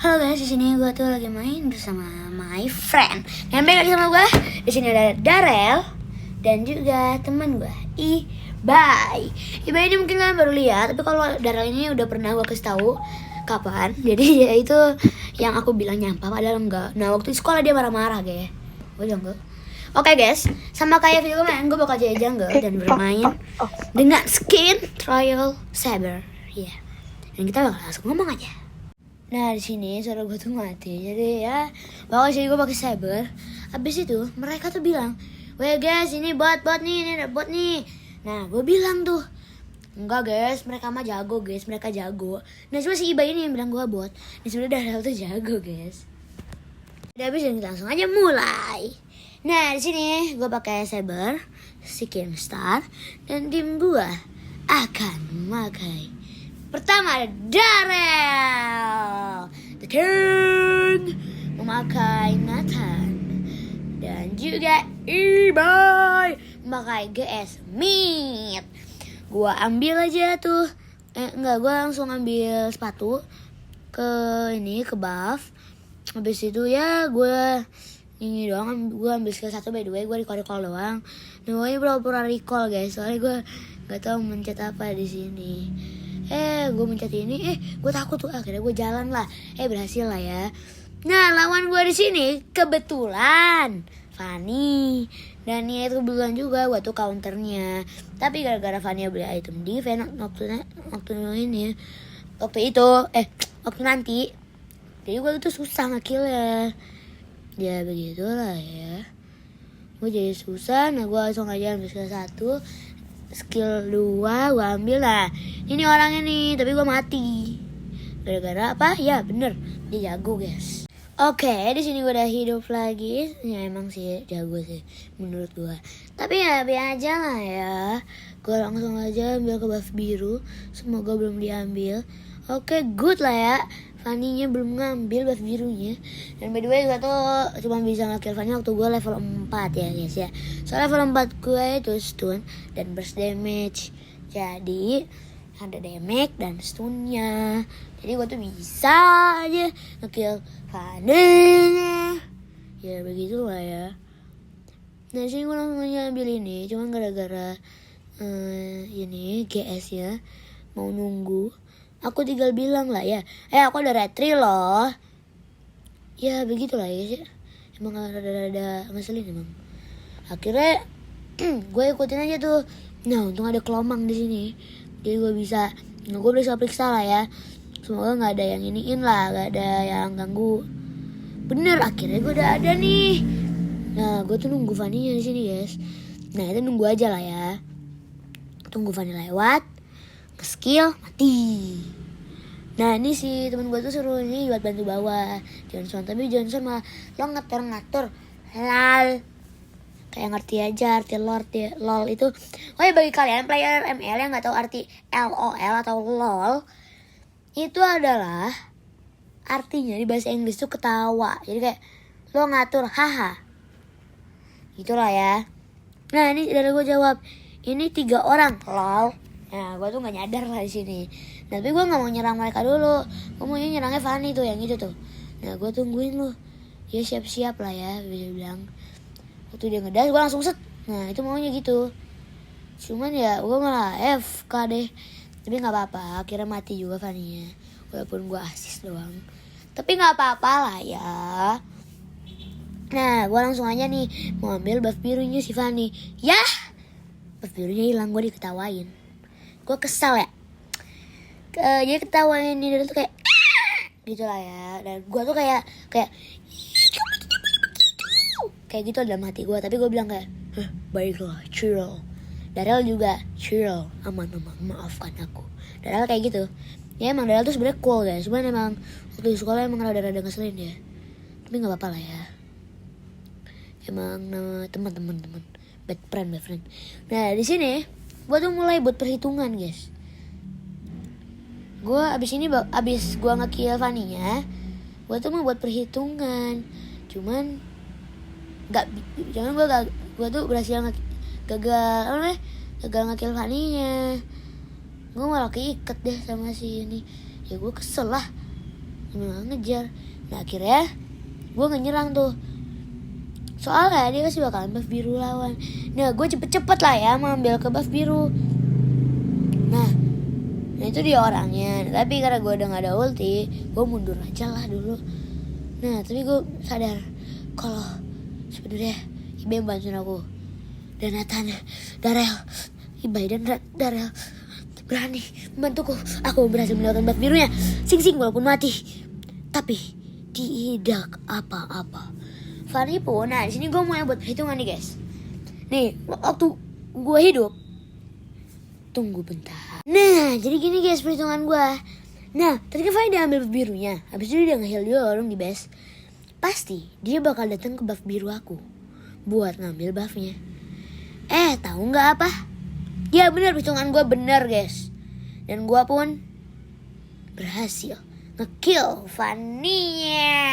Halo guys, di sini gue tuh lagi main bersama my friend. Yang balik lagi sama gue. Di sini ada Darel dan juga teman gue Ibai. Ibai ini mungkin kalian baru lihat, tapi kalau Darel ini udah pernah gue kasih tahu kapan. Jadi ya itu yang aku bilang nyampah padahal enggak. Nah waktu di sekolah dia marah-marah guys. Udah enggak. Oke guys, sama kayak video kemarin gue bakal jadi jungle dan bermain dengan skin Trial Saber. Ya. Dan kita bakal langsung ngomong aja. Nah di sini suara gue tuh mati, jadi ya bakal sih gue pakai Saber. Abis itu mereka tuh bilang, "Weh guys, ini bot nih, ini ada bot nih." Nah gue bilang tuh, "Enggak guys, mereka mah jago guys, mereka jago." Nah cuma si Iba ini yang bilang gue bot. Nah sebenarnya Darel tuh jago guys. Udah habis dan kita langsung aja mulai. Nah di sini gue pakai Saber, skin Star, dan tim gue akan memakai. Pertama ada Darel, The King, memakai Nathan, dan juga Ibai memakai GS Meat. Gua ambil aja tuh, gue langsung ambil sepatu ke buff. Habis itu ya gue ini doang, gue ambil skill 1 by the way, gue recall doang. Nah ini pura-pura recall guys, soalnya gue nggak tahu mencet apa di sini. Gue mencet ini, gue takut tuh, akhirnya gue jalan lah, berhasil lah ya. Nah lawan gue di sini kebetulan Fanny, dan ya itu kebetulan juga gue tuh counternya. Tapi gara-gara Fanny beli item defense waktu nanti, jadi gue tuh susah ngekillnya. Ya begitulah ya, gue jadi susah. Nah gue langsung aja ambil skill 1, skill 2 gue ambil lah. Ini orangnya nih, tapi gue mati. Gara-gara apa? Ya bener, dia jago guys. Oke, di sini gue udah hidup lagi. Ya emang sih jago sih menurut gue. Tapi ya biar aja lah ya. Gue langsung aja ambil ke buff biru. Semoga belum diambil. Oke, good lah ya. Fanny-nya belum ngambil buff birunya. Dan by the way gue tuh cuma bisa nge-kill Fanny waktu gue level 4 ya guys ya. Soalnya level 4 gue itu stun dan burst damage. Jadi ada damage dan stunnya. Jadi gue tuh bisa aja nge-kill Fanny-nya. Ya begitulah ya. Nah sini gue langsung aja ambil ini. Cuma gara-gara ini GS ya, mau nunggu. Aku tinggal bilang lah ya, aku ada retri loh. Ya begitulah ya. Emang rada-rada ngeselin emang. Akhirnya gue ikutin aja tuh. Nah untung ada kelomang di sini, jadi gue bisa periksa lah ya. Semoga nggak ada yang iniin lah, nggak ada yang ganggu. Bener, akhirnya gue udah ada nih. Nah gue tuh nunggu Fanny-nya di sini guys. Nah itu nunggu aja lah ya. Tunggu Fanny lewat, skill mati. Nah ini si teman gue tuh suruh ini buat bantu bawa Johnson, tapi Johnson malah lo ngatur lal. Kayak ngerti aja arti lol itu. Oh ya bagi kalian player ML yang nggak tahu arti LOL atau lol, itu adalah artinya di bahasa Inggris tuh ketawa. Jadi kayak lo ngatur haha. Itulah ya. Nah ini dari gue jawab, ini 3 orang lol. Nah gue tuh gak nyadar lah di sini. Nah, tapi gue gak mau nyerang mereka dulu. Gue mau nyerangnya Fanny tuh, yang itu tuh. Nah gue tungguin lu. Ya siap-siap lah ya, dia bilang. Waktu dia ngedas gue langsung set. Nah itu maunya gitu. Cuman ya gue malah FK deh. Tapi gak apa-apa, akhirnya mati juga Fanny-nya. Walaupun gue assist doang, tapi gak apa-apa lah ya. Nah gue langsung aja nih mau ambil buff birunya si Fanny. Yah, buff birunya hilang, gue diketawain. Gue kesal ya. Jadi ketawain ini tuh kayak gitu lah ya. Dan gue tuh kayak kamu tidak boleh begitu, kayak gitu dalam hati gue. Tapi gue bilang kayak baiklah, chill. Darel juga chill, aman, maafkan aku. Darel kayak gitu. Ya emang Darel tuh sebenarnya cool guys. Cuman emang waktu di sekolah emang rada-rada ngeselin ya. Tapi gak apa-apa lah ya. Emang teman bad friend. Nah di sini gue tuh mulai buat perhitungan guys. Gue abis gue nge-kill Fanny-nya, gue tuh mau buat perhitungan. Cuman gue tuh berhasil gagal nge-kill Fanny-nya. Gue malah keiket deh sama si ini. Ya gue kesel lah. ngejar. Nah akhirnya gue nyerang tuh, soalnya dia pasti bakalan buff biru lawan. Nah gue cepet-cepet lah ya mengambil ke buff biru. Nah itu dia orangnya. Tapi karena gue udah gak ada ulti, gue mundur aja lah dulu. Nah tapi gue sadar kalau sebenarnya Ibai yang bantuin aku, dan Nathan, Darel, Ibai dan Darel berani membantuku. Aku berhasil mendapatkan buff birunya. Sing walaupun mati, tapi tidak apa-apa. Fanny pun, nah di sini gue mau buat perhitungan nih guys. Nih waktu gue hidup, tunggu bentar. Nah jadi gini guys perhitungan gue. Nah tadi kan Fanny dia ambil buff birunya, habis itu dia nge-heal juga orang di base. Pasti dia bakal datang ke buff biru aku buat ngambil buffnya. Tahu nggak apa? Ya benar, perhitungan gue benar guys. Dan gue pun berhasil nge-kill Fanny-nya.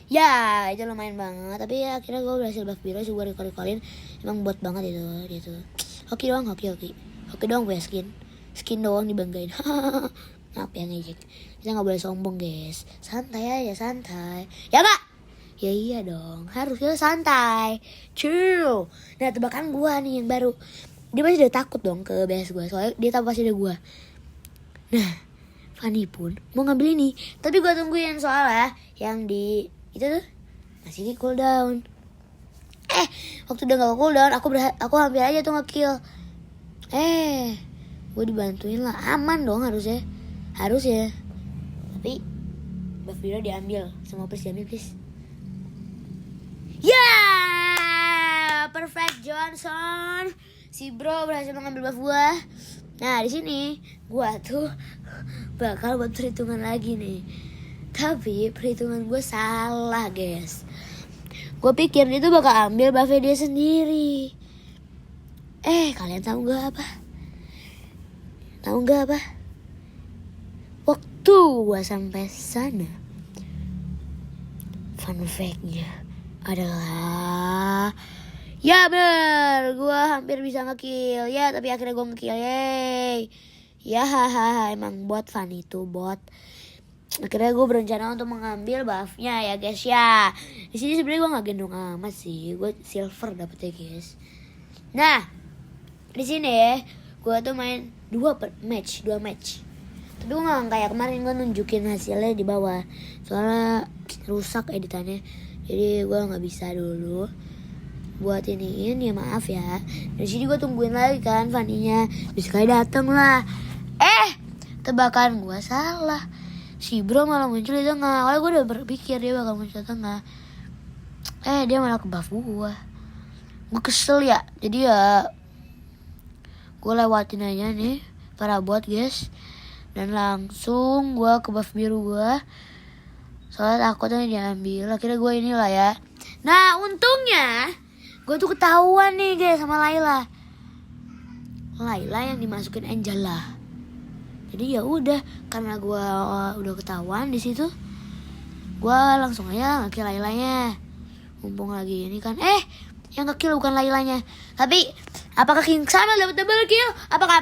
Ya itu lumayan banget. Tapi ya akhirnya gue berhasil buff biru. Gue recall-recallin. Emang bot banget itu gitu. Hoki doang punya skin doang dibanggain. Maaf ya ngejek. Kita gak boleh sombong guys. Santai aja, santai. Ya gak? Ya iya dong, harusnya santai, chill. Nah tebakan gue nih yang baru, dia pasti udah takut dong ke BS gue, soalnya dia tahu pasti ada gue. Nah Fanny pun mau ngambil ini, tapi gue tungguin soalnya yang di itu tuh masih di cooldown. Waktu udah gak cooldown, aku ambil aja tuh nge-kill. Gue dibantuin lah, aman dong harusnya. Tapi buff biru diambil, semua please diambil please. Perfect Johnson. Si bro berhasil mengambil buff gue. Nah di sini gue tuh bakal buat perhitungan lagi nih. Tapi perhitungan gue salah guys. Gue pikir dia tuh bakal ambil buffnya dia sendiri. Kalian tahu nggak apa? Waktu gue sampai sana, fun fact-nya adalah, ya bener, gue hampir bisa nge-kill. Ya tapi akhirnya gue nge-kill, yeay. Ya hahaha, emang bot Fanny itu bot. Akhirnya gue berencana untuk mengambil buffnya ya guys ya. Di sini sebenarnya gue nggak gendong amat sih, gue silver dapetnya guys. Nah di sini gue tuh main 2 match. Tapi gue nggak kayak kemarin gue nunjukin hasilnya di bawah, soalnya rusak editannya. Jadi gue nggak bisa dulu buat iniin, ya maaf ya. Dari sini gue tungguin lagi kan Fanny-nya, bisa kayak dateng lah. Tebakan gue salah, si bro malah muncul di tengah. Awalnya gue udah berpikir dia bakal muncul di tengah, dia malah ke buff gue. Gue kesel ya, jadi ya gue lewatin aja nih para bot guys, dan langsung gue ke buff biru gue, soalnya takutnya diambil. Akhirnya gue inilah ya. Nah untungnya gue tuh ketahuan nih guys sama Layla yang dimasukin Angela. Jadi ya udah, karena gue udah ketahuan di situ, gue langsung aja nge-kill Laylanya. Mumpung lagi ini kan, yang nge-kill bukan Laylanya, tapi apakah King Samuel dapat double kill? Apakah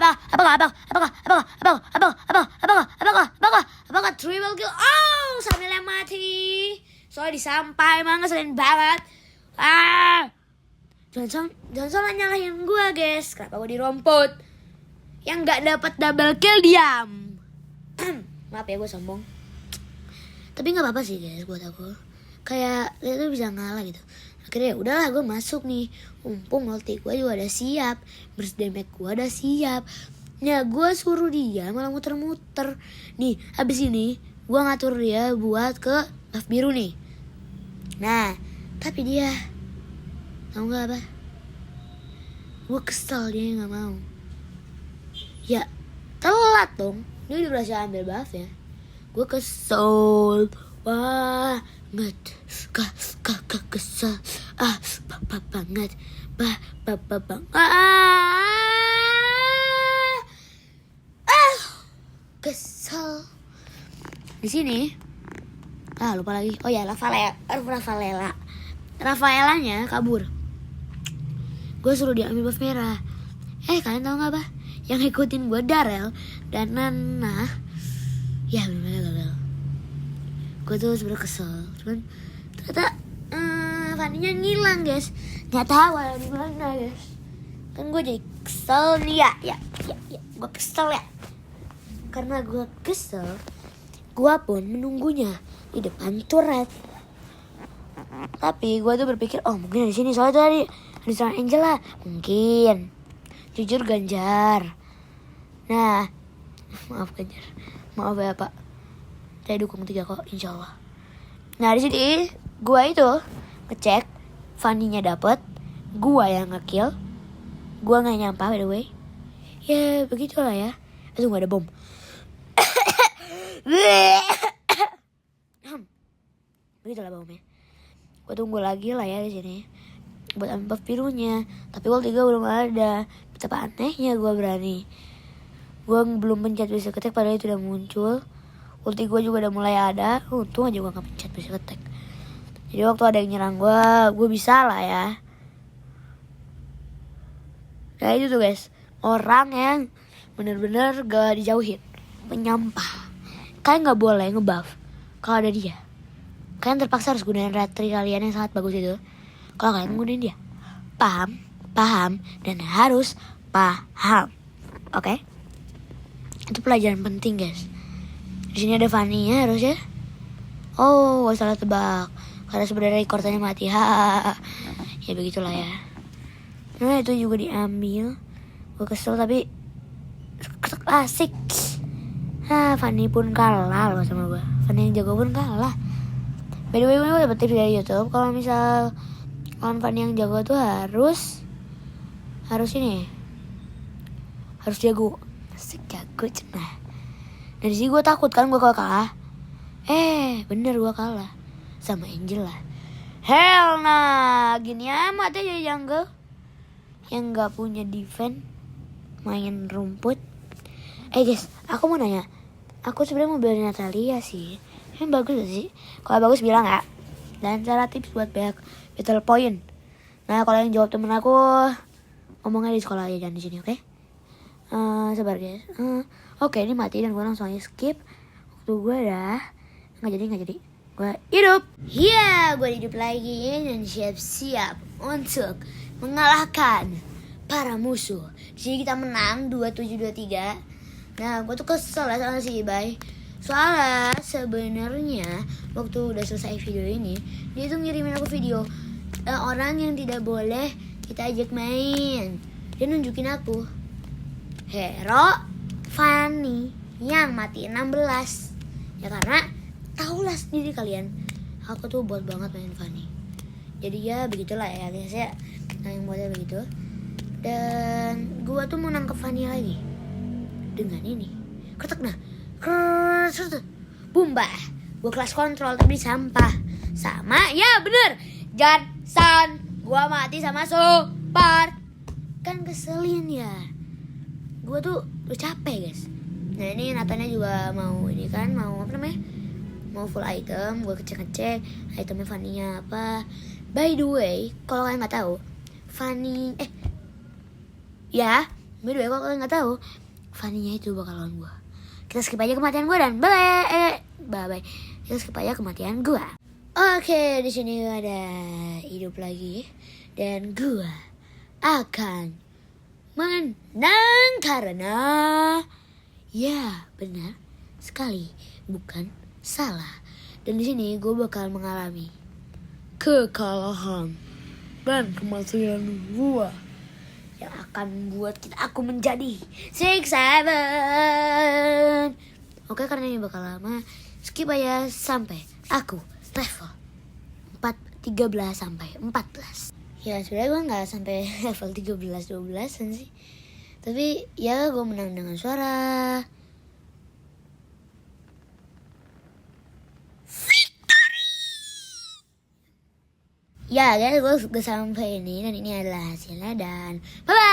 triple kill? Oh, Samuel yang mati. Soalnya disampai, emang ngeselin banget. Johnson nyalahin gue guys, kenapa gue dirompot? Yang gak dapat double kill diam. Maaf ya gue sombong. Tapi gak apa-apa sih guys buat aku. Kayak dia tuh bisa ngalah gitu. Akhirnya udahlah gue masuk nih. Mumpung ulti gue juga udah siap, burst damage gue udah siap. Nah gue suruh dia malah muter-muter. Nih habis ini gue ngatur dia buat ke buff biru nih. Nah tapi dia tau gak apa? Gue kesel dia gak mau. Ya telat dong, dia udah berhasil ambil buffnya. Gue kesel banget, kesel banget, kesel. Di sini lupa lagi. Oh ya, Rafaelanya kabur. Gue suruh dia ambil buff merah. Kalian tahu nggak apa? yang ikutin gue Darel dan Nana. Ya bener-bener gagal. Gue tuh sebenernya kesel, cuman ternyata Fanny-nya ngilang guys. Nggak tahu ada di mana guys. Kan gue jadi kesel nih ya. Gue kesel ya. Karena gue kesel, gue pun menunggunya di depan turret. Tapi gue tuh berpikir, oh mungkin di sini soalnya tadi ada seorang Angela, mungkin. Jujur Ganjar. Nah, maaf Ganjar, maaf ya Pak. Saya dukung 3 kok, insya Allah. Nah di sini gue itu ngecek, Fanny-nya dapet, gue yang ngekill, gue nggak nyampah by the way. Ya begitulah ya. Tunggu ada bom. Begitulah bomnya. Gue tunggu lagi lah ya di sini buat ambil buff birunya. Tapi wall 3 belum ada. Betapa anehnya gue berani. Gue belum pencet bisa ketek padahal itu udah muncul. Ulti gue juga udah mulai ada. Untung aja gue gak pencet bisa ketek. Jadi waktu ada yang nyerang gue bisa lah ya. Nah itu tuh guys, orang yang bener-bener gak dijauhin, penyampah. Kalian gak boleh ngebuff kalau ada dia. Kalian terpaksa harus gunain ratri kalian yang sangat bagus itu kalau kalian gunain dia. Paham, dan harus paham. Oke? Itu pelajaran penting guys. Di sini ada Fanny-nya harusnya. Oh, salah tebak. Karena sebenarnya kortanya mati. Ya begitulah ya. Nah itu juga diambil. Gue kesel tapi asik. Fanny pun kalah loh sama gue. Fanny yang jago pun kalah. By the way, gue dapet tips dari YouTube. Kalau misal lawan Fanny yang jago tuh harus ini, harus jago. Asik jago cenah. Dari sini gue takut kan gue kalau kalah. Bener gue kalah sama Angela. Hell nah, gini amat aja jungle yang gak punya defense, main rumput. Guys, aku mau nanya. Aku sebenarnya mau beli Natalia sih. Ini bagus gak sih? Kalau bagus bilang ya. Dan cara tips buat banyak battle point. Nah kalau yang jawab temen aku, ngomongnya di sekolah aja, jangan di sini, oke? Sabar guys. Oke, ini mati dan gue langsung aja skip. Waktu gue dah nggak jadi. Gue hidup. Gue hidup lagi dan siap-siap untuk mengalahkan para musuh. Jadi kita menang 27-23. Nah gue tuh kesel lah sama si Ibai. Soalnya sebenarnya waktu udah selesai video ini, dia tuh ngirimin aku video orang yang tidak boleh kita ajak main. Dia nunjukin aku hero Fanny yang mati 16. Ya karena tahulah sendiri kalian, aku tuh bot banget main Fanny. Jadi ya begitulah ya guys ya. Nah yang buatnya begitu. Dan gua tuh mau nangkep Fanny lagi dengan ini ketek. Nah bumba, gua kelas kontrol tapi sampah sama ya bener Johnson. Gua mati sama super. Kan keselin ya. Gua tuh udah capek guys. Nah ini Natanya juga mau ini kan, mau apa namanya, mau full item. Gua ngecek itemnya Fanny-nya apa. By the way, kalau kalian nggak tahu Fanny by the way kalau kalian nggak tahu Fanny-nya itu bakal lawan gua. Kita skip aja kematian gue dan bye. Kita skip aja kematian gue. Oke, di sini ada hidup lagi dan gue akan menang karena ya benar sekali, bukan salah. Dan di sini gue bakal mengalami kekalahan dan kematian gue yang akan buat aku menjadi 6-7. Oke, karena ini bakal lama, skip aja sampai aku level 13 sampai 14. Ya sebenarnya gue gak sampai level 13-12an sih. Tapi ya gue menang dengan suara ya guys, gue sampai ini dan ini adalah hasilnya dan bye bye.